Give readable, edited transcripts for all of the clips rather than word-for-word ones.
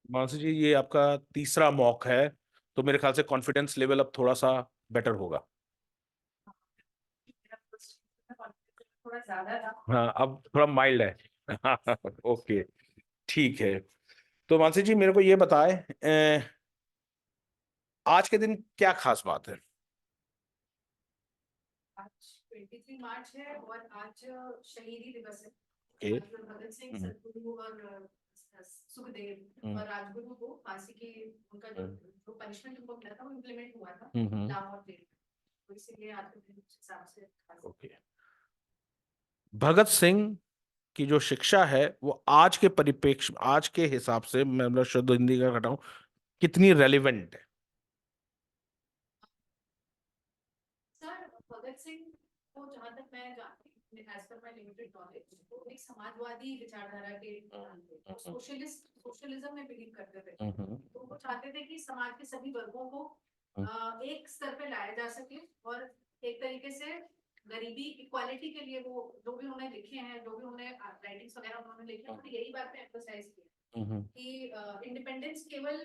मानसी जी, ये आपका तीसरा मॉक है, तो मेरे ख्याल से कॉन्फिडेंस लेवल अब थोड़ा सा बेटर होगा। थोड़ा ज्यादा था। हाँ, अब थोड़ा माइल्ड है। ओके, ठीक है। तो मानसी जी, मेरे को ये बताएं, आज के दिन क्या खास बात है? आज 23 मार्च है और आज शहीदी दिवस है। ओके। आज भगत सिंह, हम्म। सदगुरु और सुखदेव हम्म। और राजगुरु को फांसी की उनका जो हम्म। जो पनिशमेंट उनको मिला था वो इम्प्लीमेंट हुआ था हम्म। लाहौर जेल में। तो इसीलिए आज के दिन उस हिसाब से खास है। ओके। भगत सिंह की जो शिक्षा है वो आज के परिप्रेक्ष्य, आज के हिसाब से, मैं मतलब शुद्ध हिंदी का घटाऊं, कितनी रेलिवेंट है? सर, भगत सिंह को जहाँ तक मैं जानती हूँ, as per my limited knowledge, वो एक समाजवादी विचारधारा के इंसान थे। वो सोशलिज्म में बिलीव करते थे। तो वो चाहते थे कि समाज के सभी वर्गों को एक स्तर पे लाया जा सके, और एक तरीके से गरीबी इक्वालिटी के लिए वो जो भी उन्होंने लिखे हैं, जो भी उन्होंने राइटिंग्स वगैरह उन्होंने लिखे हैं, उन्होंने यही बात पे एम्फोसाइज किया कि इंडिपेंडेंस केवल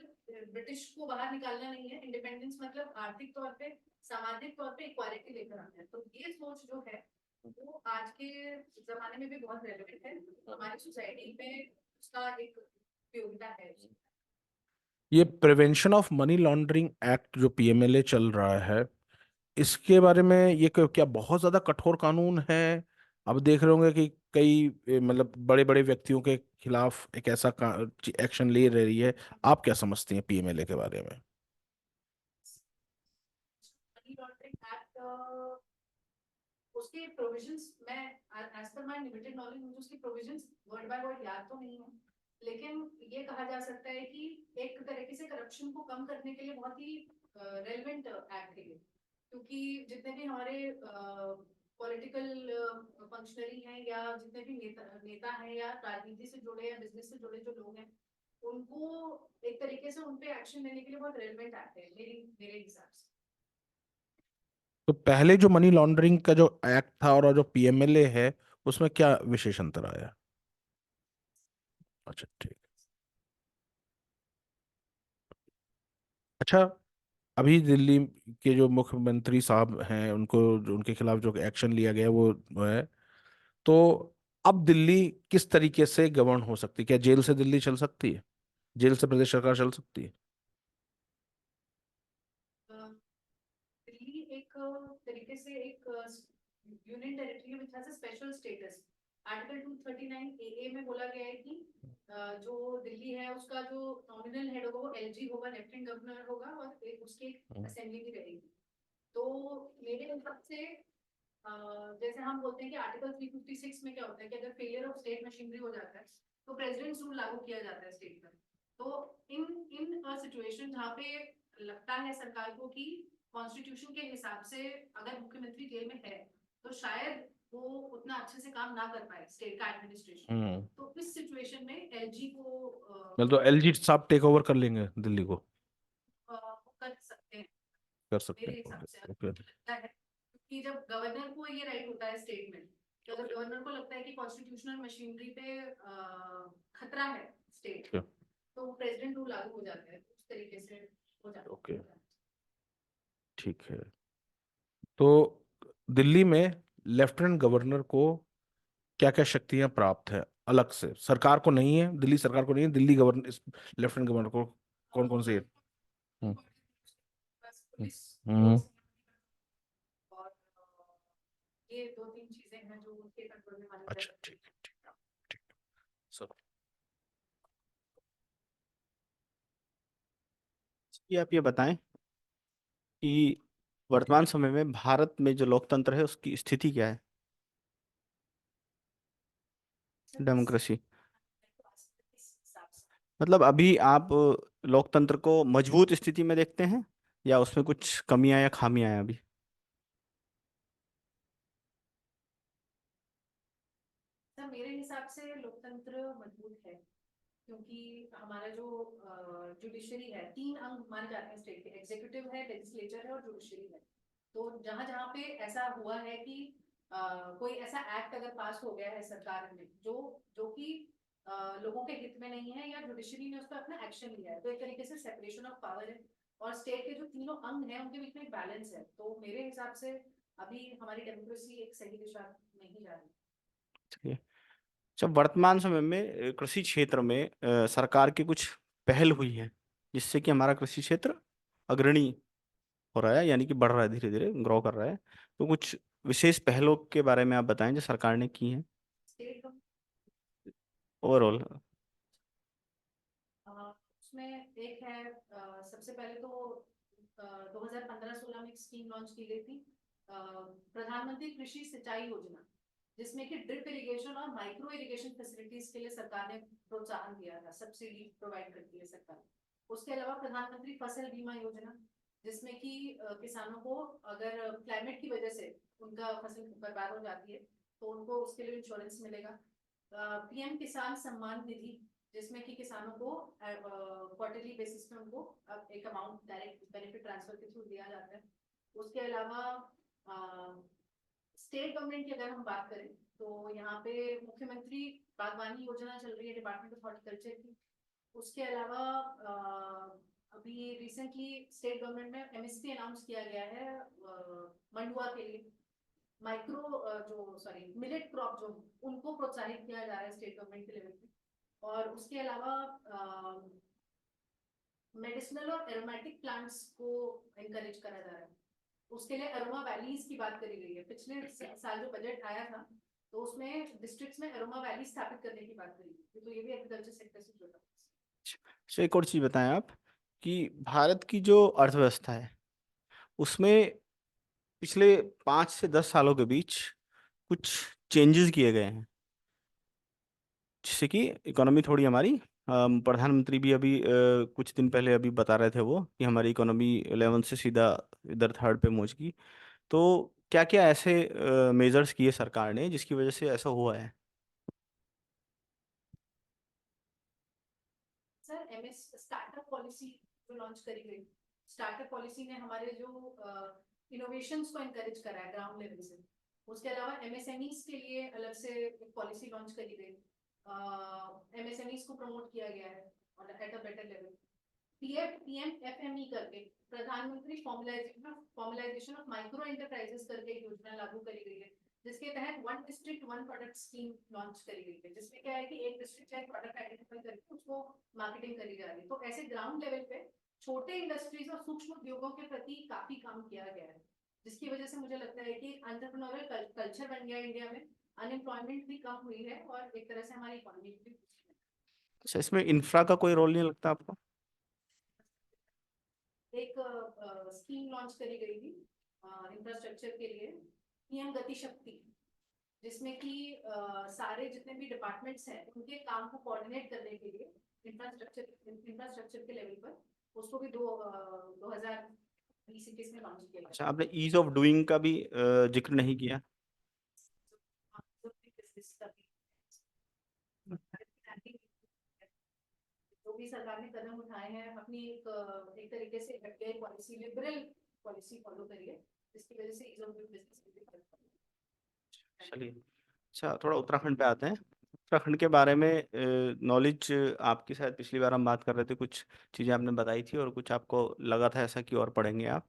ब्रिटिश को बाहर निकालना नहीं है। इंडिपेंडेंस मतलब आर्थिक तौर पे, सामाजिक तौर पे इक्वालिटी लेकर आना है। तो ये सोच जो है वो आज के जमाने में भी बहुत रेलेवेंट है। हमारी सोसाइटी में उसका एक उपयोगिता है। ये prevention of money laundering act जो पीएमएलए चल रहा है, इसके बारे में ये क्या बहुत ज्यादा कठोर कानून है? अब देख रहे होंगे कि कई मतलब बड़े बड़े व्यक्तियों के खिलाफ एक ऐसा एक्शन ले रही है। आप क्या समझती हैं पीएमएलए के बारे में? मनी लॉन्ड्रिंग एक्ट, उसके प्रोविजंस, मैं as per my limited knowledge मुझे उसकी प्रोविजंस वर्ड बाय वर्ड याद तो नहीं है, लेकिन ये कहा जा सकता है कि एक तरीके से करप्शन को कम करने के लिए बहुत ही रेलेवेंट एक्ट है, क्योंकि जितने भी हमारे पॉलिटिकल फंक्शनरी हैं या जितने भी नेता हैं या राजनीति से जुड़े या बिजनेस से जुड़े जो लोग हैं, उनको एक तरीके से उन पे एक्शन लेने के लिए बहुत रेलेवेंट एक्ट है मेरे हिसाब से। तो पहले जो मनी लॉन्ड्रिंग का जो एक्ट था और जो पीएमएलए है, उसमें क्या विशेष अंतर आया? अच्छा, ठीक। अच्छा, अभी दिल्ली के जो मुख्यमंत्री साहब हैं, उनको जो उनके खिलाफ जो एक्शन लिया गया वो है, तो अब दिल्ली किस तरीके से गवर्न हो सकती है? क्या जेल से दिल्ली चल सकती है? जेल से प्रदेश सरकार चल सकती है? दिल्ली एक तरीके से एक union territory which has a special status. Article 239 ए में बोला गया है कि जो दिल्ली है उसका जो नॉमिनल हेड होगा वो एलजी होगा, लेफ्टिनेंट गवर्नर होगा, और उसकी एक असेंबली भी रहेगी। तो मेरे हिसाब से जैसे हम बोलते हैं कि आर्टिकल 356 में क्या होता है कि अगर फेलियर ऑफ स्टेट मशीनरी हो जाता है तो प्रेसिडेंट रूल लागू किया जाता है स्टेट में। तो इन इन सिचुएशन जहाँ पे लगता है सरकार को कि कॉन्स्टिट्यूशन के हिसाब से अगर मुख्यमंत्री जेल में है तो शायद वो उतना अच्छे से काम ना कर पाए स्टेट का एडमिनिस्ट्रेशन। हम्म। तो इस सिचुएशन में एलजी को मतलब तो एलजी साहब टेक ओवर कर लेंगे दिल्ली को? कर सकते हैं कर सकते मेरे हैं, हिसाब ओके। से। ओके। मुझे लगता है कि जब गवर्नर को ये राइट होता है स्टेट में, कि अगर गवर्नर को लगता है कि कॉन्स्टिट्यूशनल मशीनरी पे खतरा है स्टेट, तो प्रेसिडेंट रूल लागू हो जाता है, उस तरीके से हो ओके, जाता है। ठीक है। तो दिल्ली में लेफ्टिनेंट गवर्नर को क्या क्या शक्तियां प्राप्त है? अलग से सरकार को नहीं है, दिल्ली सरकार को नहीं है, दिल्ली गवर्नर, लेफ्टिनेंट गवर्नर को कौन कौन से? हम्म। बस हम्म। पुलिस हम्म। फोर्स और ये दो तीन चीजें हैं जो उनके कंट्रोल में मानी जा अच्छा, सकती ठीक है, ठीक है, ठीक है। सर, ये आप ये बताएं कि वर्तमान समय में भारत में जो लोकतंत्र है उसकी स्थिति क्या है? है। डेमोक्रेसी मतलब अभी आप लोकतंत्र को मजबूत स्थिति में देखते हैं या उसमें कुछ कमियां या खामियां हैं अभी? सर, मेरे हिसाब से लोकतंत्र मजबूत है, क्योंकि हमारा जो जुडिशरी है, तीन अंग माने जाते हैं स्टेट के, एग्जीक्यूटिव है, लेजिस्लेचर है और जुडिशरी है। तो जहां जहां पे ऐसा हुआ है कि कोई ऐसा एक्ट अगर पास हो गया है सरकार में जो जो कि लोगों के हित में नहीं है या जुडिशरी ने उस पर अपना एक्शन लिया है। तो एक तरीके से सेपरेशन ऑफ पावर है और स्टेट के जो तीनों अंग हैं उनके बीच में एक बैलेंस है। तो मेरे हिसाब से अभी हमारी डेमोक्रेसी एक सही दिशा में ही जा रही है। चलिए, जब वर्तमान समय में कृषि क्षेत्र में सरकार की कुछ पहल हुई है जिससे कि हमारा कृषि क्षेत्र अग्रणी हो रहा है, यानी कि बढ़ रहा है, धीरे धीरे ग्रो कर रहा है, तो कुछ विशेष पहलों के बारे में आप बताएं जो सरकार ने की है स्टेट ओवरऑल। उसमें एक है सबसे पहले तो 2015-16 में एक स्कीम लॉन्च की गई थी, प्रधानमंत्री कृषि सिंचाई योजना, जिसमें कि ड्रिप इरिगेशन और माइक्रो इरिगेशन फैसिलिटीज के लिए सरकार ने प्रोत्साहन दिया था, सब्सिडी प्रोवाइड करती है सरकार। उसके अलावा प्रधानमंत्री फसल बीमा योजना, जिसमें कि किसानों को अगर क्लाइमेट की वजह से उनका फसल बर्बाद हो जाती है तो उनको उसके लिए इंश्योरेंस मिलेगा। पीएम किसान सम्मान निधि, जिसमें कि किसानों को क्वार्टरली बेसिस पे उनको एक अमाउंट डायरेक्ट बेनिफिट ट्रांसफर के थ्रू दिया जाता है। उसके अलावा स्टेट गवर्नमेंट की अगर हम बात करें तो यहाँ पे मुख्यमंत्री बागवानी योजना चल रही है डिपार्टमेंट ऑफ हॉर्टिकल्चर की। उसके अलावा अभी रिसेंटली स्टेट गवर्नमेंट में एमएसपी अनाउंस किया गया है मंडुआ के लिए। माइक्रो जो सॉरी मिलेट क्रॉप जो उनको प्रोत्साहित किया जा रहा है स्टेट गवर्नमेंट के लेवल पे। और उसके अलावा मेडिसिनल और एरोमेटिक प्लांट्स को एनकरेज करा जा रहा है। उसके लिए अरोमा वैलीज की बात करी गई है। पिछले साल जो बजट आया था तो उसमें डिस्ट्रिक्ट्स में अरोमा वैली स्थापित करने की बात करी गई, तो ये भी एग्रीकल्चर सेक्टर से जुड़ा है। तो एक और चीज बताएं आप कि भारत की जो अर्थव्यवस्था है उसमें पिछले 5 से 10 सालों के बीच कुछ चेंजेस किए गए हैं जिससे कि इकोनॉमी थोड़ी हमारी प्रधानमंत्री भी अभी कुछ दिन पहले अभी बता रहे थे वो कि हमारी इकोनॉमी 11 से सीधा इधर थर्ड पे पहुंच गई। तो क्या क्या ऐसे मेजर्स किए सरकार ने जिसकी वजह से ऐसा हुआ है? सर एमएस स्टार्टअप पॉलिसी जो लॉन्च करी गई, स्टार्टअप पॉलिसी ने हमारे जो इनोवेशंस को एनकरेज करा है ग्राउंड लेवल से। उसके अलावा एमएसएमईज के लिए अलग से एक पॉलिसी लॉन्च करी गई, एमएसएमईज को प्रमोट किया गया है और at a better level. PMFME करके प्रधानमंत्री फॉर्मलाइजेशन ऑफ माइक्रो एंटरप्राइजेस करके एक योजना लागू करी गई है, जिसके तहत one district one product scheme launch करी गई है, जिसमें क्या है कि एक डिस्ट्रिक्ट चाहे प्रोडक्ट आइडेंटिफाई करके उसको मार्केटिंग करी जा रही है। तो ऐसे ग्राउंड लेवल पे छोटे इंडस्ट्रीज और सूक्ष्म उद्योगों के प्रति काफी काम किया गया है, जिसकी वजह से मुझे लगता है कि एंटरप्रेन्योरियल कल्चर बन गया इंडिया में, अनएम्प्लॉयमेंट भी कम हुई है और एक तरह से हमारी इकोनॉमी भी। अच्छा, इसमें इंफ्रा का कोई रोल नहीं लगता आपको? एक स्कीम लॉन्च करी गई थी इंफ्रास्ट्रक्चर के लिए, पीएम गति शक्ति, जिसमें कि सारे जितने भी डिपार्टमेंट्स हैं उनके काम को कोऑर्डिनेट करने के लिए इंफ्रास्ट्रक्चर के लेवल पर उसको भी 2020-21 में लॉन्च किया अच्छा, गया। आपने ईज ऑफ डूइंग का भी जिक्र नहीं किया। जो भी सरकार ने कदम उठाए हैं अपनी एक तरीके से FDI policy, liberal policy follow करिए, जिसकी वजह से ईज ऑफ डूइंग बिजनेस भी चलिए, अच्छा थोड़ा उत्तराखंड पे आते हैं। उत्तराखंड के बारे में नॉलेज आपकी, शायद पिछली बार हम बात कर रहे थे, कुछ चीज़ें आपने बताई थी और कुछ आपको लगा था ऐसा कि और पढ़ेंगे आप।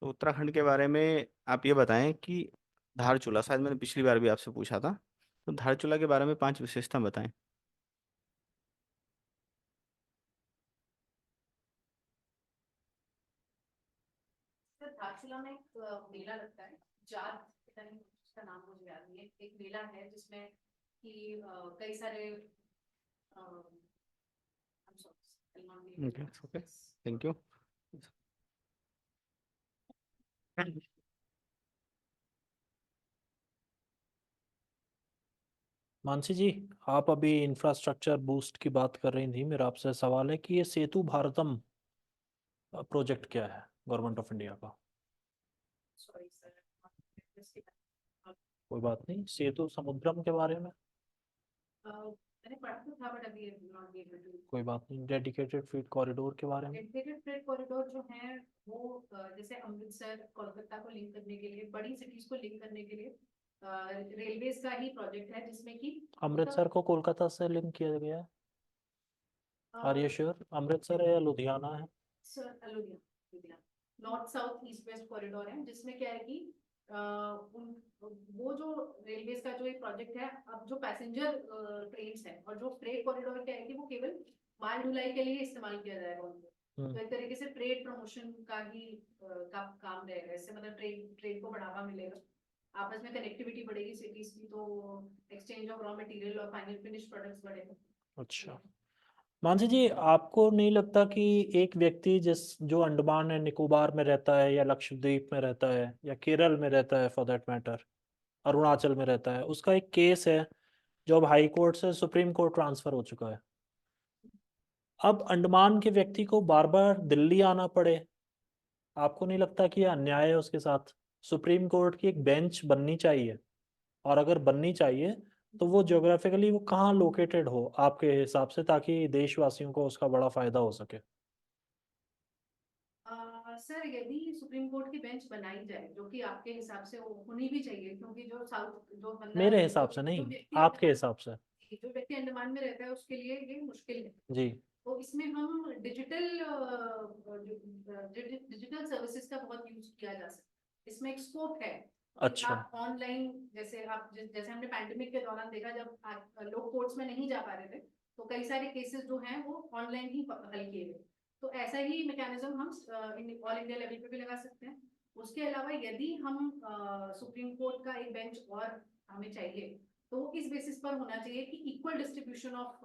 तो उत्तराखंड के बारे में आप ये बताएं कि धारचूला, शायद मैंने पिछली बार भी आपसे पूछा था, तो धारचूला के बारे में 5 विशेषता बताएं। धारचूला में एक मेला लगता है, जात पता नहीं उसका नाम मुझे याद नहीं है। एक मेला है जिसमें कि कई सारे I'm sorry, I'll not be able okay, to- okay, thank you. Mansi ji, आप अभी इंफ्रास्ट्रक्चर बूस्ट की बात कर रही थी। मेरा आपसे सवाल है कि ये सेतु भारतम प्रोजेक्ट क्या है गवर्नमेंट ऑफ इंडिया का? Sorry, sir. कोई बात नहीं, सेतु समुद्रम के बारे में मैंने पढ़ा तो था बट अभी not be able to। कोई बात नहीं। डेडिकेटेड फ्रीट कॉरिडोर के बारे में डेडिकेटेड फ्रेट कॉरिडोर जो है वो जैसे अमृतसर कोलकाता को लिंक करने के लिए, बड़ी सिटीज को लिंक करने के लिए रेलवेज का ही प्रोजेक्ट है जिसमें कि अमृतसर को कोलकाता से लिंक किया गया है। आर यू श्योर अमृतसर है या लुधियाना है? North south east west corridor है जिसमें क्या है कि वो जो रेलवेज का जो एक प्रोजेक्ट है, अब जो पैसेंजर ट्रेन्स है और जो फ्रेट कॉरिडोर क्या है कि वो केवल माल ढुलाई के लिए इस्तेमाल किया जाएगा उनको। तो एक तरीके से ट्रेड प्रमोशन का ही काम रहेगा। इससे मतलब ट्रेड को बढ़ावा मिलेगा, आपस में कनेक्टिविटी बढ़ेगी सिटीज की, तो एक्सचेंज ऑफ रॉ मटेरियल और फाइनल फिनिश प्रोडक्ट्स बढ़ेगा। अच्छा, मानसी जी, आपको नहीं लगता कि एक व्यक्ति जो अंडमान एंड निकोबार में रहता है या लक्षद्वीप में रहता है या केरल में रहता है, फॉर दैट मैटर अरुणाचल में रहता है, उसका एक केस है जो अब हाई कोर्ट से सुप्रीम कोर्ट ट्रांसफर हो चुका है, अब अंडमान के व्यक्ति को बार बार दिल्ली आना पड़े, आपको नहीं लगता कि यह अन्याय है उसके साथ? सुप्रीम कोर्ट की एक बेंच बननी चाहिए, और अगर बननी चाहिए तो वो ज्योग्राफिकली वो कहाँ लोकेटेड हो आपके हिसाब से, ताकि देशवासियों को उसका बड़ा फायदा हो सके? सर, यदि सुप्रीम कोर्ट की बेंच बनाई जाए, जो कि आपके हिसाब से वो होनी भी चाहिए, क्योंकि जो साउथ जो बंदा मेरे हिसाब से जो नहीं, व्यक्ति आपके हिसाब से। जो व्यक्ति अंडमान में रहता है उसके लिए ये मुश्किल है। जी। तो इसमें हम डिजिटल सर्विसेज का बहुत यूज किया जा सकता है। इसमें एक स्कोप है कि अच्छा। आप ऑनलाइन, जैसे हमने पैंडेमिक के दौरान देखा, जब लोग कोर्ट्स में नहीं जा पा रहे थे, तो कई सारे केसेस जो हैं वो ऑनलाइन ही हल किए गए। तो ऐसा ही मैकेनिज्म हम ऑल इंडिया लेवल पे भी लगा सकते हैं। उसके अलावा यदि हम सुप्रीम कोर्ट का एक बेंच और हमें चाहिए, तो इस बेसिस पर होना चाहिए कि इक्वल डिस्ट्रीब्यूशन ऑफ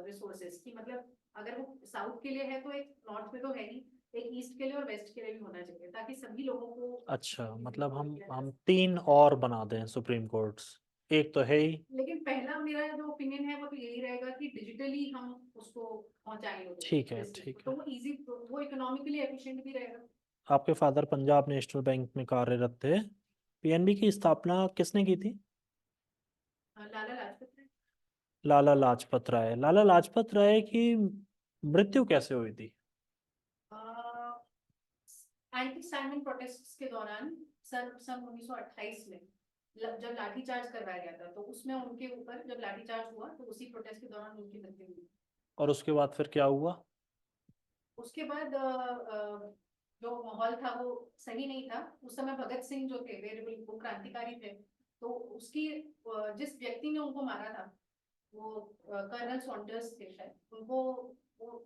रिसोर्सेज की, मतलब अगर वो साउथ के लिए है तो एक नॉर्थ में तो है ही, एक ईस्ट के लिए और वेस्ट के लिए भी होना चाहिए, ताकि सभी लोगों को अच्छा, मतलब हम 3 और बना दें सुप्रीम कोर्ट्स, एक तो है ही। लेकिन पहला मेरा जो ओपिनियन है वो तो यही रहेगा कि डिजिटली हम उसको पहुंचाएं लोगों ठीक है, तक, ठीक तो है। वो इजी, वो इकोनॉमिकली एफिशिएंट भी रहेगा। आपके फादर पंजाब नेशनल बैंक में कार्यरत थे, पीएनबी की स्थापना किसने की थी? लाला लाजपत राय। लाला लाजपत राय। लाला लाजपत राय की मृत्यु कैसे हुई थी? एंटी साइमन प्रोटेस्ट के दौरान सन 1928 में जब लाठीचार्ज करवाया गया था, तो उसमें उनके ऊपर जब लाठीचार्ज हुआ तो उसी प्रोटेस्ट के दौरान उनकी मृत्यु हुई। और उसके बाद फिर क्या हुआ? उसके बाद जो माहौल था वो सही नहीं था। उस समय भगत सिंह जो थे वो क्रांतिकारी थे, तो उसकी जिस व्यक्ति ने उनको मारा था, वो कर्नल सॉन्डर्स थे शायद,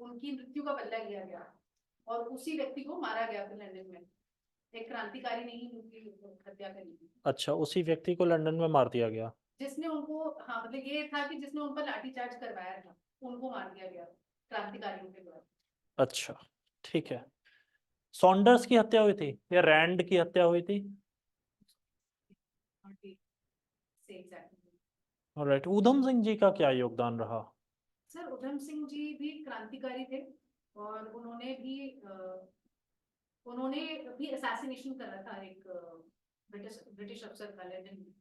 उनकी मृत्यु का बदला लिया गया और उसी व्यक्ति को मारा गया फिर लंदन में। एक क्रांतिकारी ने ही उनकी हत्या करी थी। अच्छा, उसी व्यक्ति को लंदन में मार दिया गया? जिसने उनको, हाँ मतलब ये था कि जिसने उन पर लाठीचार्ज करवाया था, उनको मार दिया गया क्रांतिकारियों के द्वारा। अच्छा, ठीक है। सॉन्डर्स की हत्या हुई थी या रैंड की हत्या हुई थी? ऑलराइट। ऊधम सिंह जी का क्या योगदान रहा? सर, उधम सिंह जी भी क्रांतिकारी थे और उन्होंने भी असैसिनेशन करा था एक ब्रिटिश अफसर का लंदन में।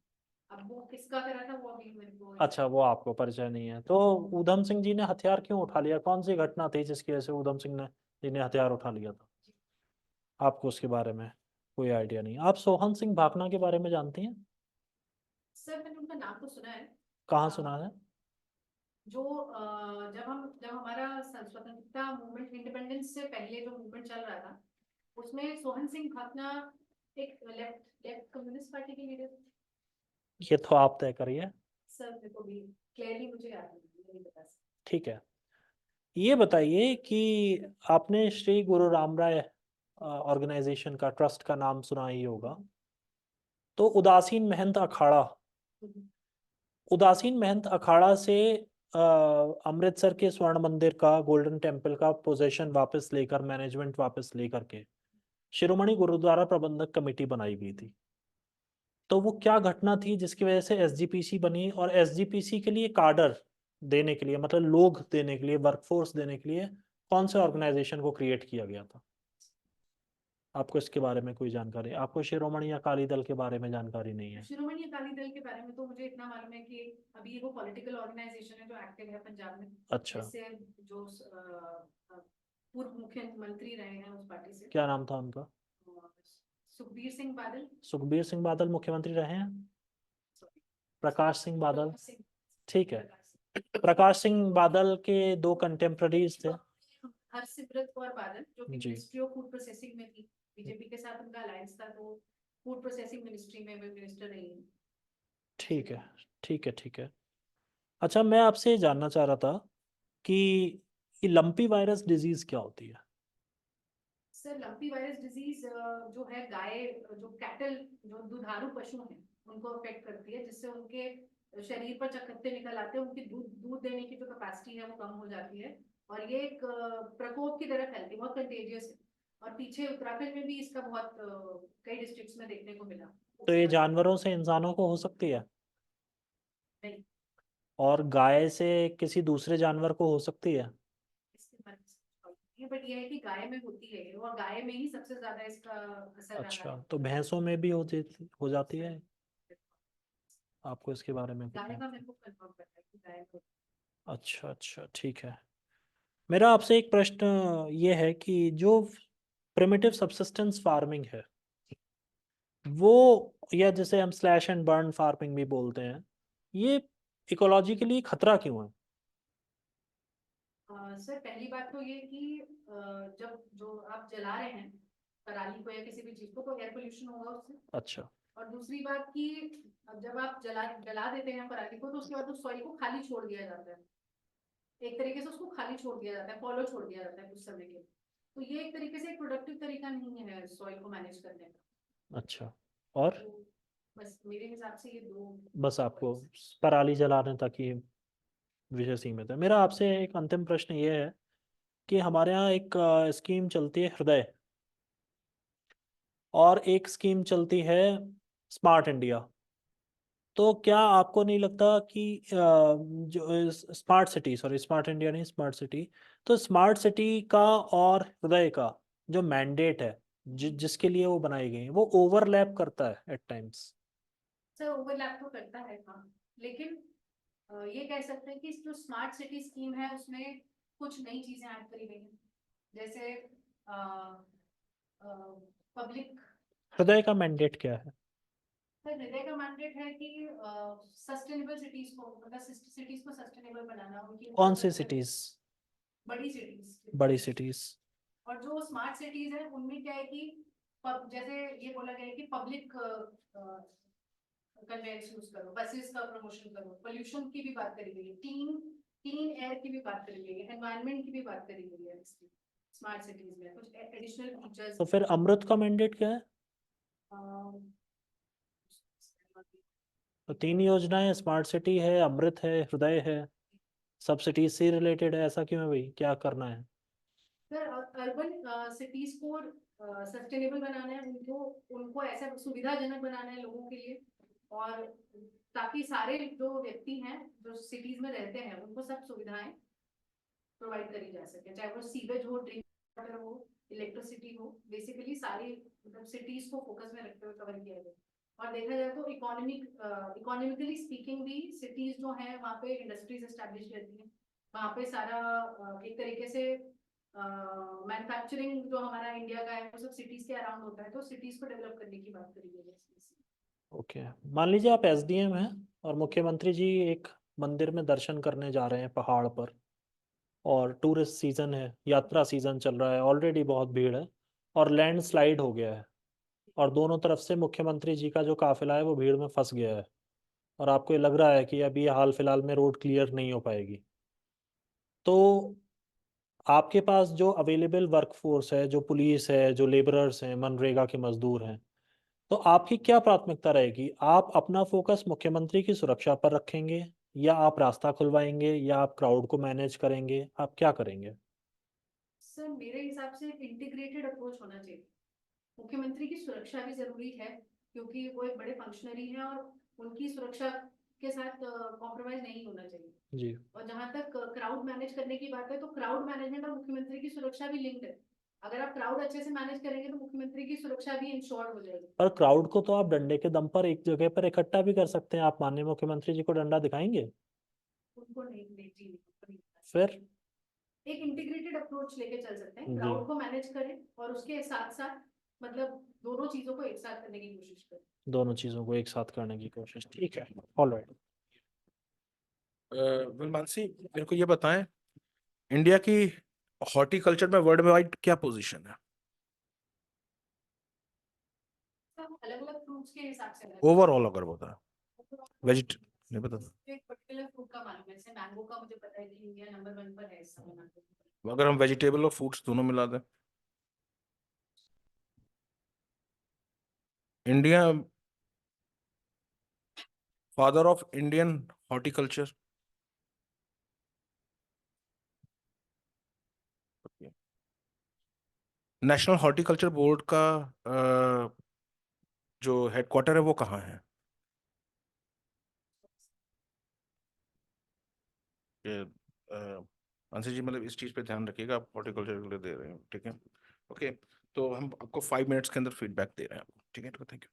अब वो किसका करा था वो अभी मेरे को, अच्छा, वो आपको परिचय नहीं है। तो ऊधम सिंह जी ने हथियार क्यों उठा लिया? कौन सी घटना थी जिसकी वजह से ऊधम सिंह जी ने हथियार उठा लिया था? आपको उसके बारे में कोई आइडिया नहीं? आप सोहन सिंह भाकना के बारे में जानती हैं? सर मैंने उनका नाम तो सुना है। कहाँ सुना है? जो जब हमारा स्वतंत्रता मूवमेंट, इंडिपेंडेंस से पहले जो मूवमेंट चल रहा था, उसमें सोहन सिंह भाकना एक लेफ्ट कम्युनिस्ट पार्टी के लीडर। ये तो आप तय करिए। सर मेरे को भी क्लियरली मुझे याद नहीं बता सकता। ठीक है, ये बताइए कि आपने श्री गुरु राम राय ऑर्गेनाइजेशन का, ट्रस्ट का नाम सुना ही होगा। तो उदासीन महंत अखाड़ा, उदासीन महंत अखाड़ा से अमृतसर के स्वर्ण मंदिर का, गोल्डन टेम्पल का पोजेशन वापस लेकर, मैनेजमेंट वापस लेकर के शिरोमणि गुरुद्वारा प्रबंधक कमेटी बनाई गई थी। तो वो क्या घटना थी जिसकी वजह से एसजीपीसी बनी? और एसजीपीसी के लिए कार्डर देने के लिए, मतलब लोग देने के लिए, वर्कफोर्स देने के लिए कौन से ऑर्गेनाइजेशन को क्रिएट किया गया था? आपको इसके बारे में कोई जानकारी? आपको शिरोमणि अकाली दल के बारे में जानकारी नहीं है? शिरोमणि अकाली दल के बारे में तो मुझे इतना मालूम है कि अभी वो पॉलिटिकल ऑर्गेनाइजेशन है जो एक्टिव है पंजाब में। अच्छा, इससे जो पूर्व मुख्यमंत्री रहे हैं उस पार्टी से, क्या नाम था उनका? सुखबीर सिंह बादल। सुखबीर सिंह बादल मुख्यमंत्री रहे हैं? प्रकाश सिंह बादल, प्रकाश सिंह, ठीक है। प्रकाश सिंह। प्रकाश सिंह बादल के 2 कंटेम्पररीज थे। हरसिमरत कौर बादल जो कि जी। मिनिस्ट्री ऑफ फूड प्रोसेसिंग में थी, बीजेपी के साथ उनका अलायंस था, तो फूड प्रोसेसिंग मिनिस्ट्री में वे मिनिस्टर रही हैं। ठीक है, ठीक है, ठीक है। अच्छा, मैं आपसे ये जानना चाह रहा था कि ये लंपी वायरस डिजीज क्या होती है? सर लंपी वायरस डिजीज जो है गाय, जो कैटल, जो दुधारू पशु हैं उनको अफेक्ट करती है, जिससे उनके शरीर पर चकत्ते निकल आते हैं, उनकी दूध दूध देने की जो कैपेसिटी है वो कम हो जाती है, और ये एक प्रकोप की तरह फैलती है, बहुत कंटेजियस है। और पीछे उत्तराखंड में भी इसका बहुत कई डिस्ट्रिक्ट्स में देखने को मिला। तो ये जानवरों से इंसानों को हो सकती है, नहीं, और गाय से किसी दूसरे जानवर को हो सकती है? इसके बारे में समझ बट ये है कि गाय में होती है ये, और गाय में ही सबसे ज्यादा इसका असर रहा अच्छा, है। तो भैंसों में भी हो जाती है? आपको इसके बारे में कुछ गाय का जानकारी? मेरे को कंफर्म करना है कि गाय में अच्छा, अच्छा, ठीक है। मेरा आपसे एक प्रश्न ये है कि जो प्रिमिटिव सबसिस्टेंस फार्मिंग है वो, या जिसे हम स्लैश एंड बर्न फार्मिंग भी बोलते हैं, ये इकोलॉजिकली खतरा क्यों है? सर पहली बात तो ये कि जब जो आप जला रहे हैं पराली को या किसी भी चीज को, तो एयर पोल्यूशन होगा उससे। अच्छा, और दूसरी बात कि अब जब आप जला देते हैं पराली को, तो उसके बाद उस सॉइल को खाली छोड़ दिया जाता है, एक तरीके से उसको खाली छोड़ दिया जाता है, फॉलो छोड़ दिया जाता है कुछ समय के लिए। तो ये एक तरीके से एक प्रोडक्टिव तरीका नहीं है सॉइल को मैनेज करने का। अच्छा। और तो बस मेरे हिसाब से ये दो। बस आपको पराली जलाने तक ही विषय सीमित है। मेरा आपसे एक अंतिम प्रश्न ये है कि हमारे यहाँ एक स्कीम चलती है हृदय, और एक स्कीम चलती है स्मार्ट इंडिया। तो क्या आपको नहीं लगता कि जो smart city, sorry smart India नहीं, स्मार्ट सिटी, तो स्मार्ट सिटी का और हृदय का जो मैंडेट है, जिसके लिए वो बनाई गई है, वो ओवरलैप करता है एट टाइम्स? सर ओवरलैप तो करता है हाँ, लेकिन ये कह सकते हैं कि जो स्मार्ट सिटी स्कीम है उसमें कुछ नई चीजें ऐड करी गई हैं, जैसे पब्लिक। हृदय का मैंडेट क्या है? सर हृदय का मैंडेट है कि सस्टेनेबल सिटीज को, मतलब सिटीज को सस्टेनेबल बनाना, उनकी कौन सी infrastructure, सिटीज? बड़ी सिटीज। बड़ी सिटीज। और जो स्मार्ट सिटीज है उनमें क्या है कि जैसे ये बोला गया है कि पब्लिक कन्वेंस यूज करो, बसेस का प्रमोशन करो, पोल्यूशन की भी बात करी गई है, क्लीन क्लीन एयर की भी बात करी गई है, एनवायरनमेंट की भी बात करी गई है स्मार्ट सिटीज में कुछ एडिशनल फीचर्स। तो फिर अमृत का मैंडेट क्या है? तो 3 योजनाएं, स्मार्ट सिटी है, अमृत है, हृदय है, सब सिटीज से रिलेटेड है, ऐसा क्यों है भाई, क्या करना है? सर अर्बन सिटीज को सस्टेनेबल बनाना है, उनको उनको ऐसा सुविधाजनक बनाना है लोगों के लिए, और ताकि सारे जो व्यक्ति हैं जो सिटीज में रहते हैं उनको सब सुविधाएं प्रोवाइड करी जा सके, चाहे वो सीवेज हो, ड्रिंक वाटर हो, इलेक्ट्रिसिटी हो, बेसिकली सारी मतलब सिटीज को फोकस में रखते हुए कवर किया गया। और देखा जाए तो इकोनॉमिकली स्पीकिंग भी सिटीज जो है वहाँ पे इंडस्ट्रीज एस्टैब्लिश रहती हैं, वहाँ पे सारा एक तरीके से मैन्युफैक्चरिंग जो हमारा इंडिया का है वो सब सिटीज के अराउंड होता है, तो सिटीज को डेवलप करने की बात करी गई है इसमें। ओके, मान लीजिए आप एसडीएम हैं और मुख्यमंत्री जी एक मंदिर में दर्शन करने जा रहे हैं पहाड़ पर, और टूरिस्ट सीजन है, यात्रा सीजन चल रहा है, ऑलरेडी बहुत भीड़ है, और लैंडस्लाइड हो गया है, और दोनों तरफ से मुख्यमंत्री जी का जो काफिला है वो भीड़ में फंस गया है, और आपको ये लग रहा है कि अभी हाल फिलहाल में रोड क्लियर नहीं हो पाएगी, तो आपके पास जो अवेलेबल वर्कफोर्स है, जो पुलिस है, जो लेबरर्स हैं, मनरेगा के मजदूर हैं, तो आपकी क्या प्राथमिकता रहेगी? आप अपना फोकस मुख्यमंत्री की सुरक्षा पर रखेंगे, या आप रास्ता खुलवाएंगे, या आप क्राउड को मैनेज करेंगे, आप क्या करेंगे? सर मेरे हिसाब से एक इंटीग्रेटेड अप्रोच होना चाहिए। मुख्यमंत्री की सुरक्षा भी जरूरी है क्योंकि वो एक बड़े फंक्शनरी हैं, और उनकी सुरक्षा के साथ कॉम्प्रोमाइज नहीं होना चाहिए। जी। और जहां तक क्राउड मैनेज करने की बात है, तो क्राउड मैनेजमेंट और मुख्यमंत्री की सुरक्षा भी लिंक्ड है। अगर आप क्राउड अच्छे से मैनेज करेंगे तो मुख्यमंत्री की सुरक्षा भी इंश्योर्ड हो जाएगी। पर क्राउड को तो आप डंडे के दम पर एक जगह पर इकट्ठा भी कर सकते हैं, आप माननीय मुख्यमंत्री जी को डंडा दिखाएंगे? उनको नहीं जी नहीं। फिर एक इंटीग्रेटेड अप्रोच लेके चल सकते हैं, जी। क्राउड को मैनेज करें और उसके साथ साथ मतलब दोनों चीजों को एक साथ करने की कोशिश करें। दोनों चीजों को एक साथ करने की कोशिश, ठीक है, ऑलराइट। मानसी, मेरे को ये बताएं, इंडिया की हॉर्टिकल्चर में वर्ल्ड वाइड क्या पोजीशन है? अलग अलग फ्रूट्स के हिसाब से ओवरऑल अगर बता, वेजिट नहीं पता। एक पर्टिकुलर फ्रूट का मालूम है, जैसे मैंगो का मुझे पता है कि इंडिया नंबर 1 पर है इस समय मैंगो। अगर हम वेजिटेबल और फ्रूट्स दोनों मिला दें, India father of Indian horticulture. National horticulture board का जो हेडक्वार्टर है वो कहाँ है? ये अंशी जी, मतलब इस चीज़ पे ध्यान रखिएगा, आप हॉर्टिकल्चर के लिए दे रहे हैं, ठीक है? ओके, तो हम आपको 5 मिनट्स के अंदर फीडबैक दे रहे हैं आपको, ठीक है? Thank you.